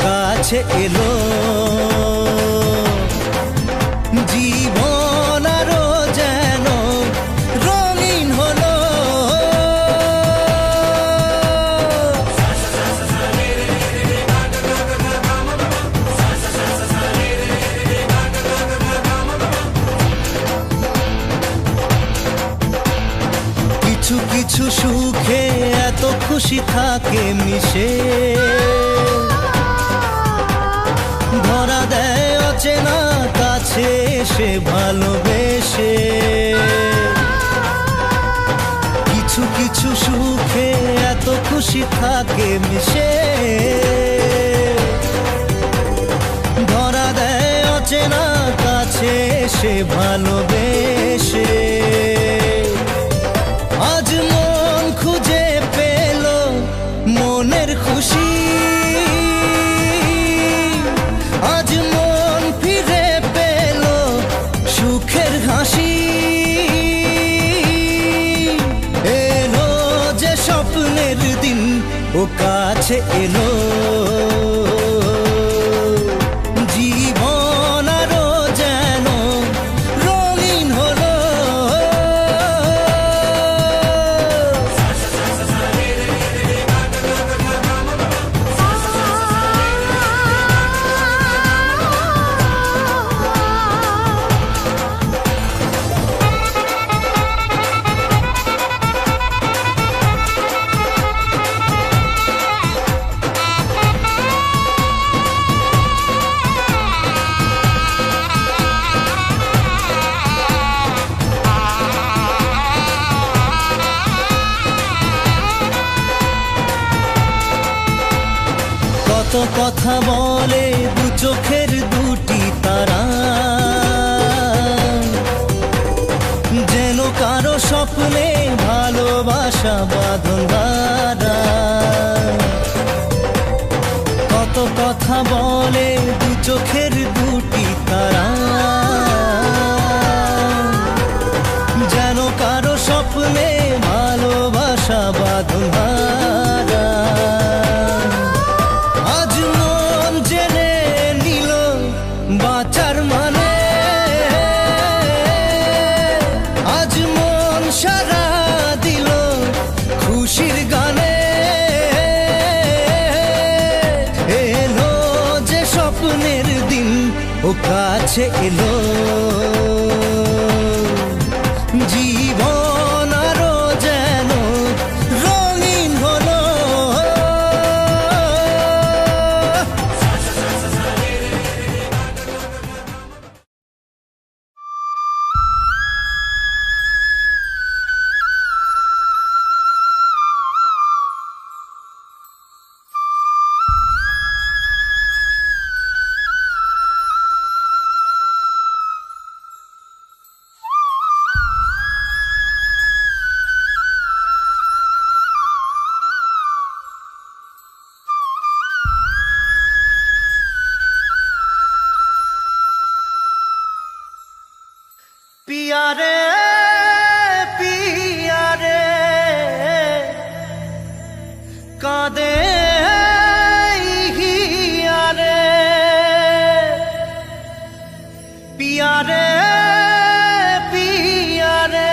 কাছে এলো জীবন আরো যেন রঙিন হলো। কিছু কিছু সুখে এত খুশি থাকে মিশে, ধরা দেয় অচেনা কাছে এসে ভালোবেসে। কিছু কিছু সুখে এত খুশি থাকে মিশে, ধরা দেয় অচেনা কাছে এসে ভালোবেসে। আজ মন খুঁজে পেল মনের খুশি, আজ মন ফিরে পেল সুখের হাসি। এলো যে স্বপ্নের দিন ও কাছে এলো, জীবন আরো যেন রঙিন হলো। কত কথা বলে দু চোখের দুটি তারা, যেন কারো স্বপ্নে ভালোবাসা বাঁধন ধরা। কত কথা বলে দু চোখের দুটি তারা, যেন কারো স্বপ্নে ভালোবাসা বাঁধন ধরা। আজ মন জেনে নিল বাঁচার মানে, আজ মন সারা দিল খুশির গানে। এলো যে স্বপ্নের দিন ও কাছে এলো, জীবন আরো যেন রঙিন হলো। पिया रे पिया रे कादे हिया रे, पिया रे पिया रे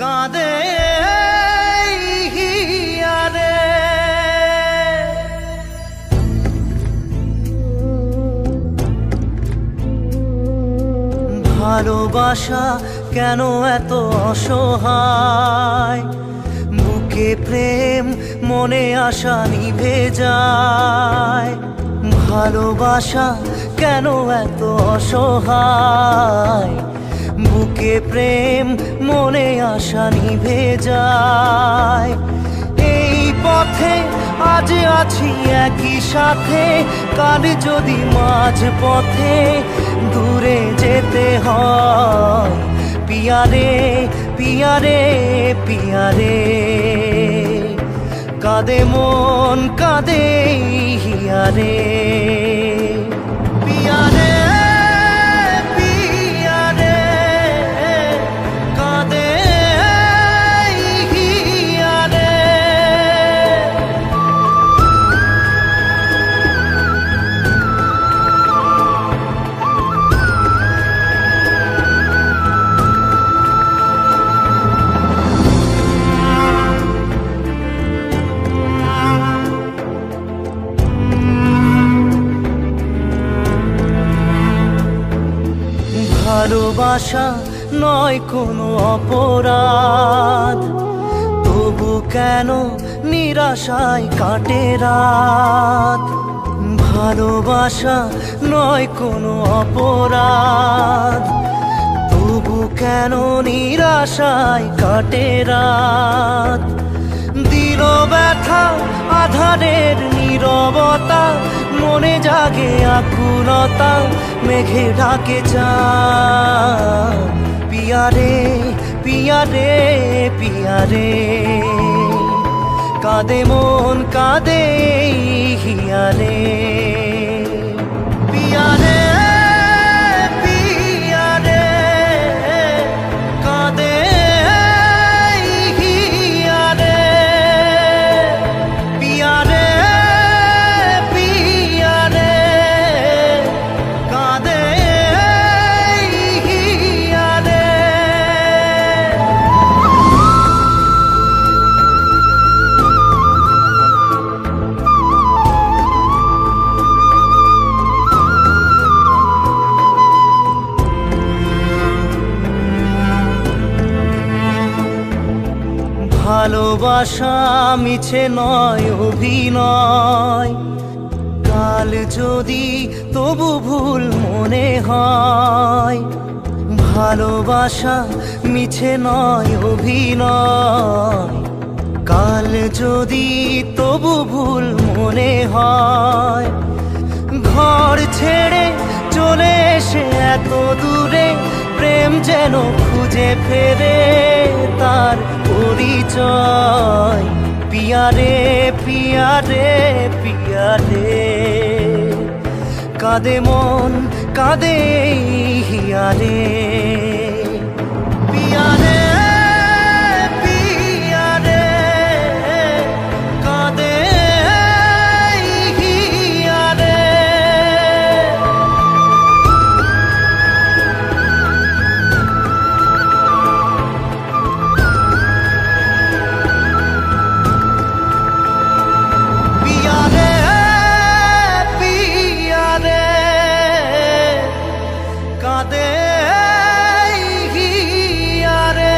कादे हिया रे। ভালোবাসা কেন এত অসহায়, বুকে প্রেম মনে আশা নিভে যায়। ভালোবাসা কেন এত অসহায়, বুকে প্রেম মনে আশা নিভে যায়। এই পথে আজ আছি একই সাথে, কাল যদি মাঝ পথে দূরে যেতে হয়। পিয়া রে পিয়া রে পিয়া রে কাঁদে মন কাঁদে হিয়া রে। পিয়া রে পিয়া রে কাঁদে হিয়া রে। ভালোবাসা নয় কোনো অপরাধ, তবু কেন নিরাশায় কাটে রাত। ভালোবাসা নয় কোনো অপরাধ, তবু কেন নিরাশায় কাটে রাত। দিল ব্যথা আধারের নীরবতা, মনে জাগে আকুলতা, মেঘে ঢাকে চাঁদ। পিয়ারে পিয়ারে পিয়ারে, কাঁদে মন কাঁদে হিয়ারে। পিয়ারে পিয়ারে, কাঁদে হিয়ারে। পিয়ারে পিয়ারে, কাঁদে হিয়ারে। ভালোবাসা মিছে নয় অভিনয়, কাল যদি তবু ভুল মনে হয়। ভালোবাসা মিছে নয় অভিনয়, কাল যদি তবু ভুল মনে হয়। ঘর ছেড়ে চলে এসে এত দূরে, প্রেম যেন খুঁজে ফেরে তার পরিচয়। পিয়ারে পিয়ারে পিয়ারে, কাঁদে মন কাঁদে হিয়ারে। পিয়ারে পিয়ারে, কাঁদে হিয়ারে। পিয়ারে পিয়ারে, কাঁদে হিয়ারে।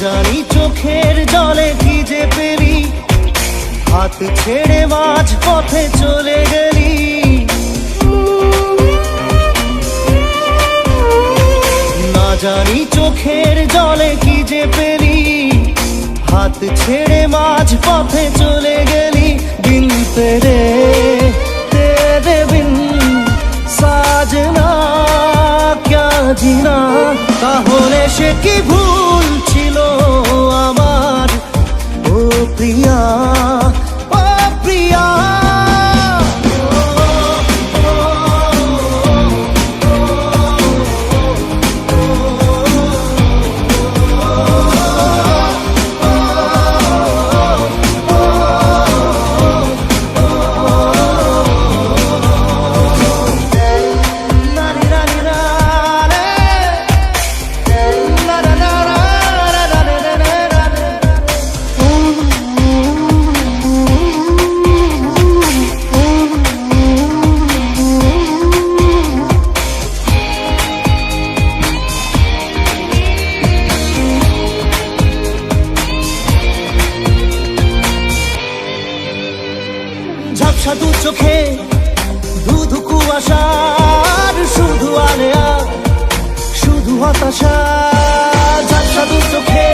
জানি চোখের জলে কি যে পেলি, হাত ছেড়ে মাঝ পথে চলে গেলি। না জানি চোখের জলে কি যে পেলি, হাত ছেড়ে মাঝ পথে চলে গেলি। বিন তেরে তেরে বিন সাজনা ক্যা জিনা, তাহলে সে কি ভুল ছিল আমার? ও প্রিয়া ও প্রিয়া। ঝাপসা দু চোখে ধুধু কুয়াশার শুধু আলে আর শুধু হতাশা। ঝাপসা দু চোখে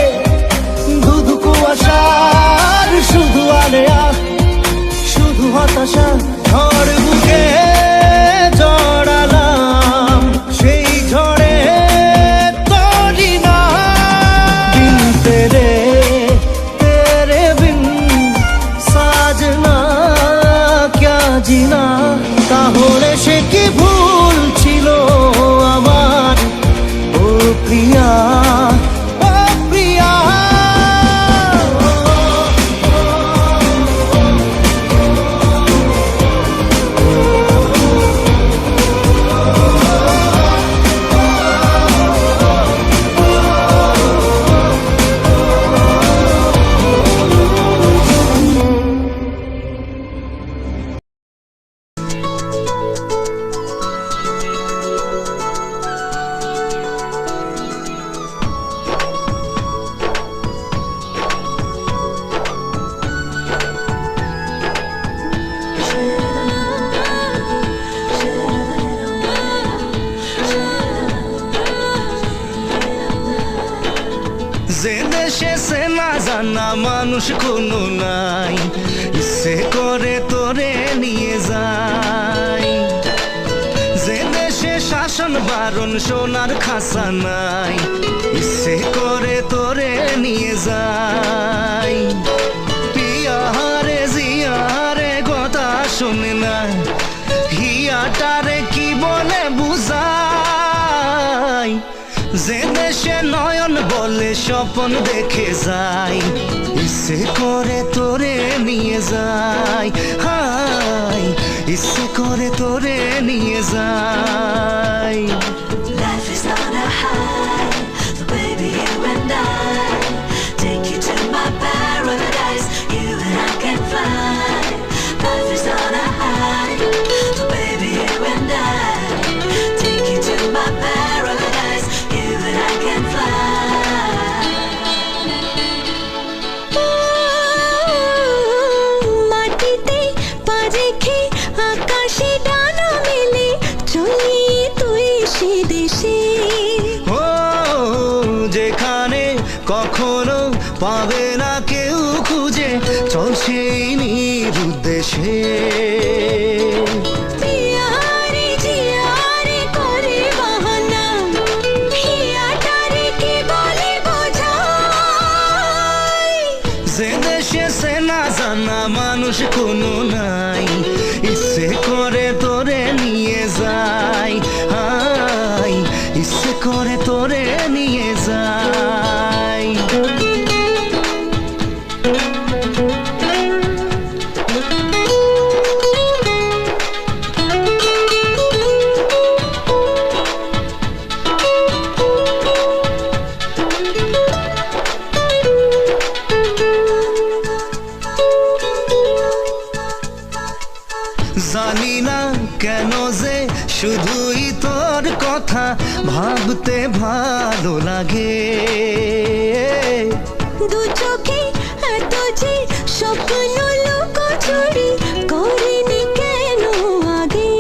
না জানা মানুষ কোনো নাই, ইচ্ছে করে তোরে নিয়ে যাই। যে দেশে শাসন বারণ সোনার খাসা নাই, ইচ্ছে করে তোরে নিয়ে যাই। পিয়ারে জিয়ারে কথা শোনে না, হিয়াটারে কি বলে বুঝাই। যে দেশে নয়ন বলে স্বপ্ন দেখে যাই, ইচ্ছে করে তোরে নিয়ে যাই। হাই ইচ্ছে করে তোরে নিয়ে যাই। Life is on a high, so baby you and I take you to my paradise. You and I can fly. Life is on a high, so baby you and I take you to my paradise. You and I can fly. মাটিতে পা রেখে আকাশে ডানা মেলে চলি তুই সে দেশে। ও যেখানে কখনো পাবে না কেউ খুঁজে, চল সেই নিরুদ্দেশে। পিয়ারে জিয়ারে করে বাহানা, হিয়াটারে কি বলে বোঝাই। যে দেশে সে না জানা মানুষ কোনো নাই, ইচ্ছে করে তোরে নিয়ে যাই। হাই ইচ্ছে করে তোরে নিয়ে যাই। জানি না কেন যে শুধুই তোর কথা ভাবতে ভালো লাগে। দু চোখে এত যে স্বপ্ন লুকোচুরি করিনি কেন আগে।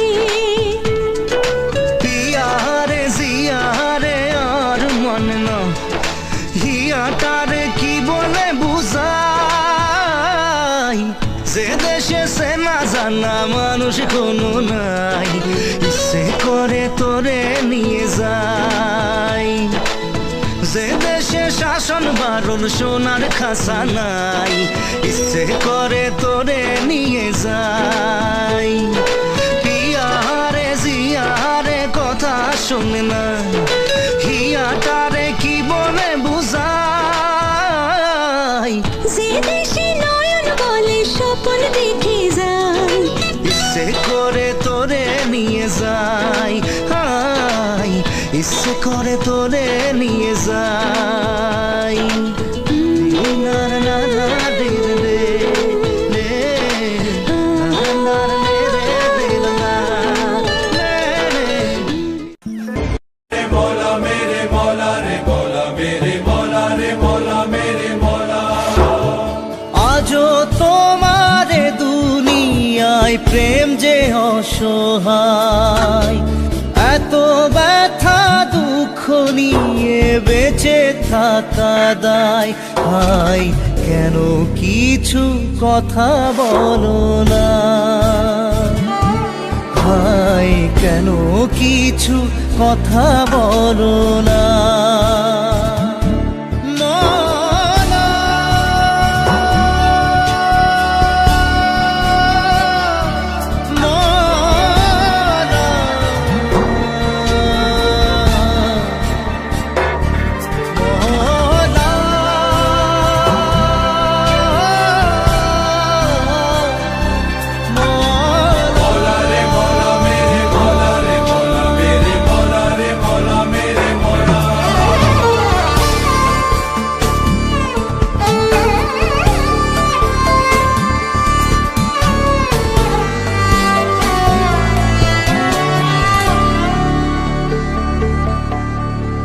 পিয়ারে জিয়ারে আর মন না, হিয়াটারে কি বলে বুঝাই। যে দেশে সে না জানা মানুষ কোনো নাই, ইচ্ছে করে তোরে নিয়ে যাই। যে দেশে শাসন বারণ সোনার খাসা নাই, ইচ্ছে করে তোরে নিয়ে যাই। পিয়ারে জিয়ারে কথা শোনে না, হিয়াটারে কি বলে বুঝাই। যে দেশে নয়ন বলে স্বপ্ন দেখে যাই, ইচ্ছে করে তোরে নিয়ে যাই। হাই ইচ্ছে করে তোরে নিয়ে যাই। না না না রে রে রে, না না রে রে রে না রে রে। আজও তোমারে দুনিয়ায় প্রেম যে অসহায়, এত ব্যথা দুঃখ নিয়ে বেঁচে থাকা দায়। হাই কেন কিছু কথা বলো না, হাই কেন কিছু কথা বলো না।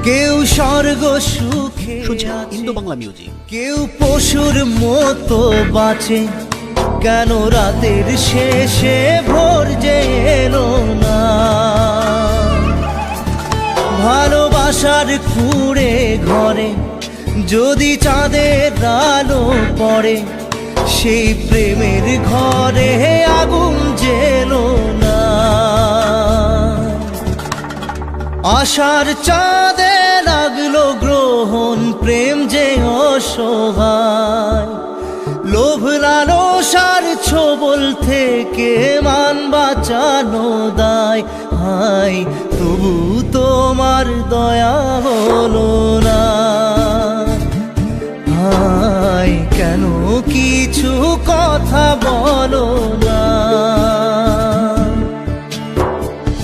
কেউ স্বর্গ সুখে শুনছেন ইন্দো বাংলা মিউজিক। কেউ পশুর মতো বাঁচে, কেন রাতের শেষে ভোর যে এলো না। ভালোবাসার কুঁড়ে ঘরে যদি চাঁদের রাত পরে সেই প্রেমের ঘরে আগুন জেলো না। আশার চাঁদে লাগলো গ্রহণ, প্রেম যে অসহায়, লোভ লালসার ছোবল থেকে মান বাঁচানো দায়। হাই তবু তোমার দয়া হলো না, হাই কেন কিছু কথা বলো না।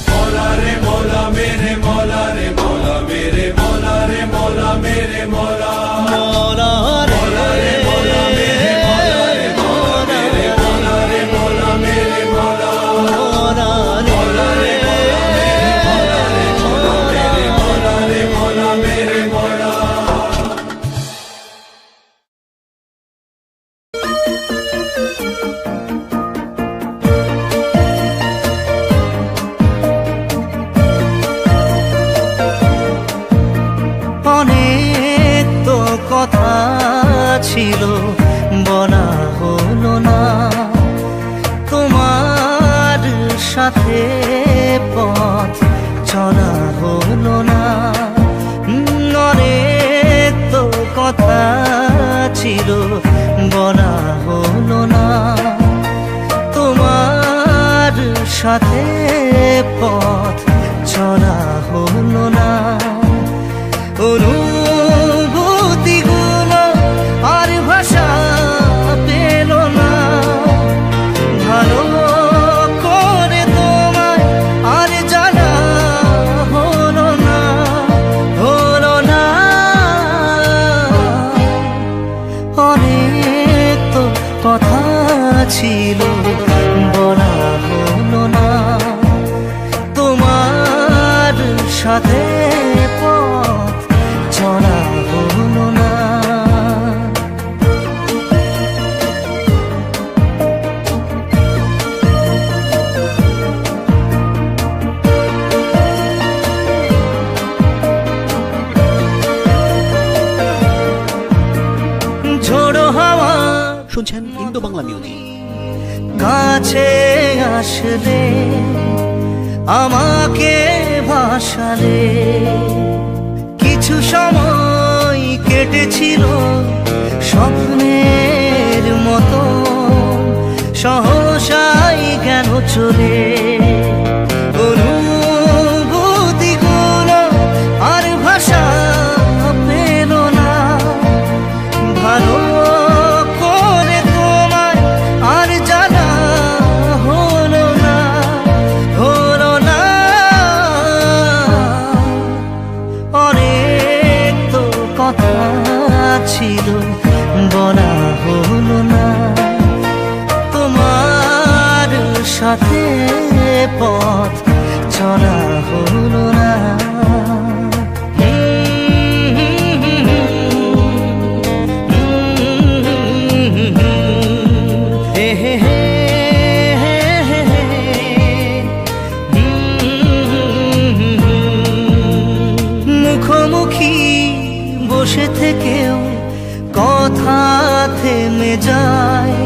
মৌলা রে মৌলা মেরে মৌলা রে মৌলা মেরে মৌলা রে মৌলা মেরে মৌলা মৌলা রে মৌলা মেরে মৌলা রে মৌলা মেরে মৌলা রে মৌলা মেরে মৌলা মৌলা রে মৌলা রে মৌলা মেরে মৌলা রে মৌলা মেরে মৌলা। অনেক তো কথা ছিল বলা হলো না, তোমার সাথে পথ চলা হলো না। অনেক তো কথা ছিল বলা হলো না, তোমার সাথে পথ চলা হলো না। অনুভূতিগুলো আর ভাষা পেল না, ভালো করে তোমায় আর জানা হলো না, হলো না। অনেক তো কথা ছিল বলা হলো না, তোমার সাথে পথ চলা হলো না। ঝোড়ো হাওয়া শুনছেন ইন্দো বাংলা মিউজিক। কাছে আসলে আমাকে ভাসালে, কিছু সময় কেটেছিল স্বপ্নের মতো, সহসাই কেন চলে। অনুভূতিগুলো আর ভাষা পেল না, ভালো করে তোমায় আর জানা হলো না, হলো না। অনেক তো কথা ছিল বলা হলো না, তোমার সাথে পথ চলা হলো না। হে হে হে মুখোমুখি বসে থেকেও কথা থেমে যায়,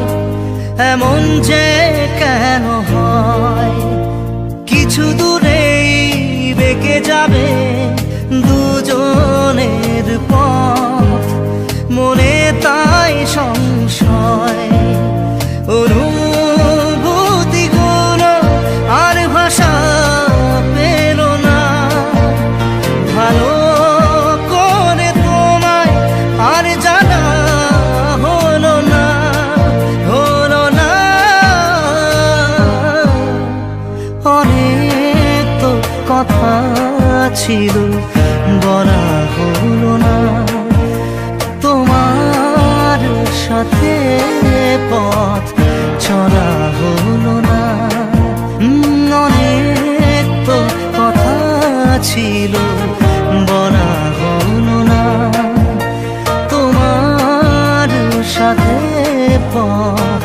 এমন যে কেন হয়। কিছু দূরেই বেঁকে যাবে দুজনের পথ, মনে তাই সংশয়। অনুভূতিগুলো আর ভাষা পেল না, ভালো করে তোমায় আর জানা হলো না, হলো না। অনেক তো কথা ছিল বলা হলো না, তোমার সাথে পথ চলা হলো না। অনেক তো কথা ছিল বলা হলো না, তোমার সাথে পথ